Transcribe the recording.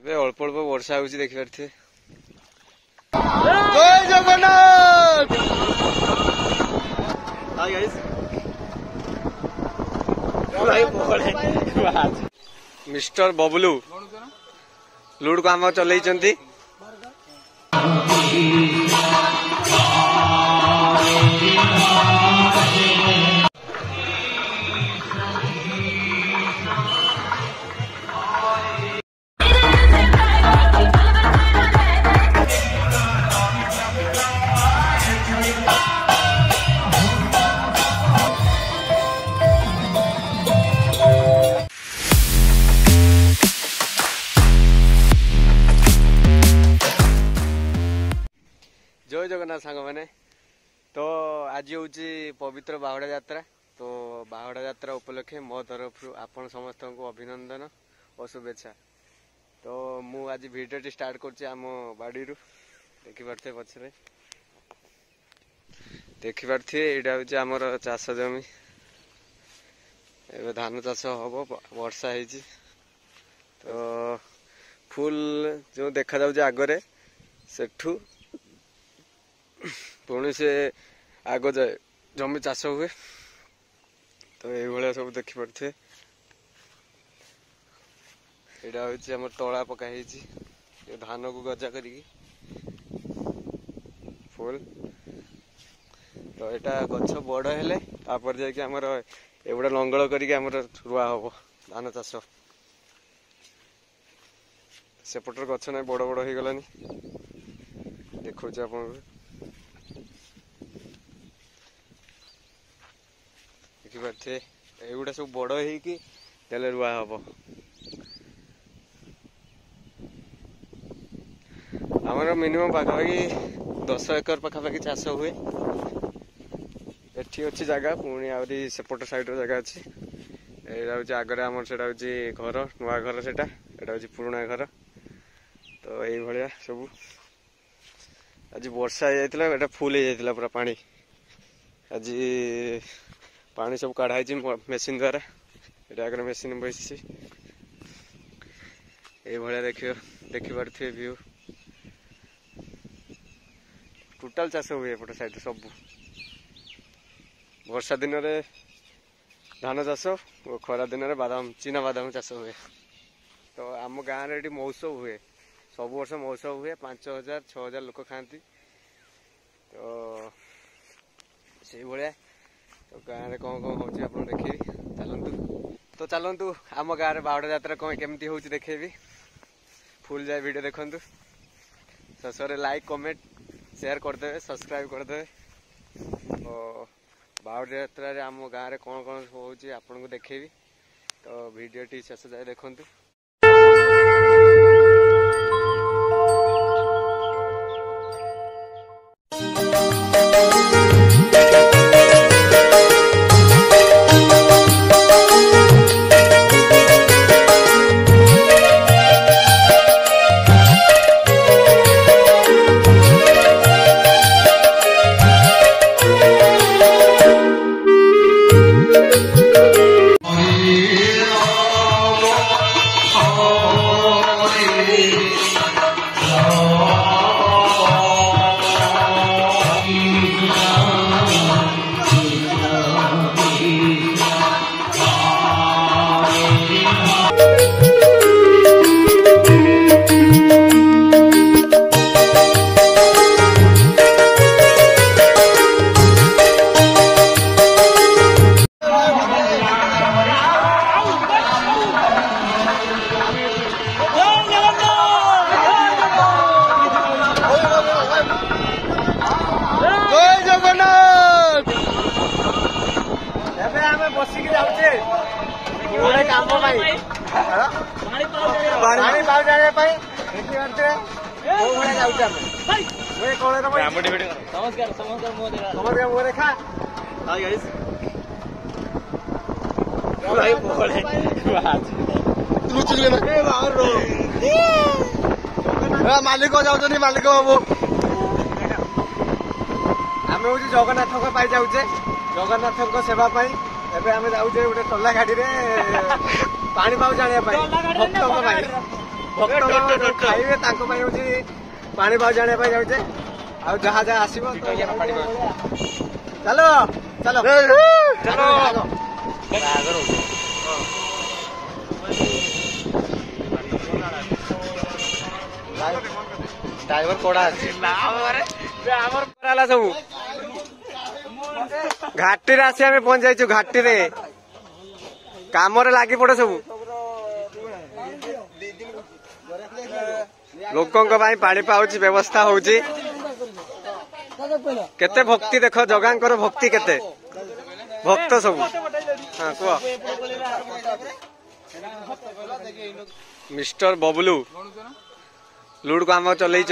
अल्प अल्प वर्षा हो देखी पारे। जय जगन्नाथ। मिस्टर बबलू लुड को आम चल जय जगन्नाथ सांग मैंने तो आज हूँ पवित्र बाहुड़ा यात्रा। तो बाहुड़ा यात्रा उपलक्षे मो तरफ आपण समस्त को अभिनंदन और शुभेच्छा। तो मु आज भिडियो स्टार्ट कर बाड़ी देखी पारे पचर देखी पारे यहाँ हूँ आमर चाष जमी ए धान चाष हम वर्षा है तो फुल जो देखा जाऊँ आगरे सेठू पुणी से आग जाए जमी चाष हुए तो ये सब देखी पारे। यहाँ हूँ तला पकाई धान को गजा कर फुल तो यहाँ गछ बड़ हेले तापर जाके आमर एगुड़ा लंगल करके रुआ हम धान चाष सेपटर गछ ना बड़ बड़ हो गलानी देखो आप देखी पारे एगुड़ा सब बड़ हो रुआ हम आमर मिनिमम पाखापाखि 10 एकर पाखापाखि चाष हुए। एठी अच्छी जगह पुणी आहरी सेपट साइड जगह अच्छी यहाँ हूँ आगे आम से घर नुआ घर से हूँ पुराणा घर तो ये सब आज वर्षा हो फुल हो जाता पूरा पानी आज पानी सब कढ़ाई मेसीन द्वारा ये आगे मेसीन बसी ये देखी पारे व्यू टोटाल चाष हुए एपट साइड सब वर्षा दिन में धान चाष और खरा दिन में बादाम चीना बादाम चाष हुए। तो आम गाँव में ये महोत्सव हुए सब वर्ष महोत्सव हुए 5000-6000 लोक खाती तो से भाया तो गाँव में कौन कौन हो देखी चलतु तो चलतु आम गाँव में बाहुड़ा यात्रा कौन केमती हो देखेबी फुल जाए वीडियो देखु शेष लाइक कमेंट शेयर करदे सब्सक्राइब करदे और बाहुड़ा यात्रा आम गाँव में कौन कौन हो देखेबी तो वीडियो टी शेष जाए देखु। बसिक जाऊे गोटे काम पानी पाऊ जाने मुँह देखा मालिक जाऊँ मालिक बाबू आम हूँ जगन्नाथ पाई जाऊे जगन्नाथ सेवा एबे आम जाऊे गोटे टला गाड़ी रे पानी पाऊ जाने भक्त भक्त खाइबे पानी पाऊ जाने जाऊे आ जहाँ जहाँ आसो चलो चलो चलो ड्राइवर कोड़ा सब घाटी आसी आम पहुंच जाइए घाटी रे काम लगी पड़े सब लोकों पानी पाउची व्यवस्था होची केते भक्ति देख जगांकर भक्ति केते भक्त सब हाँ कह मिस्टर बबलू लुड को आम चलई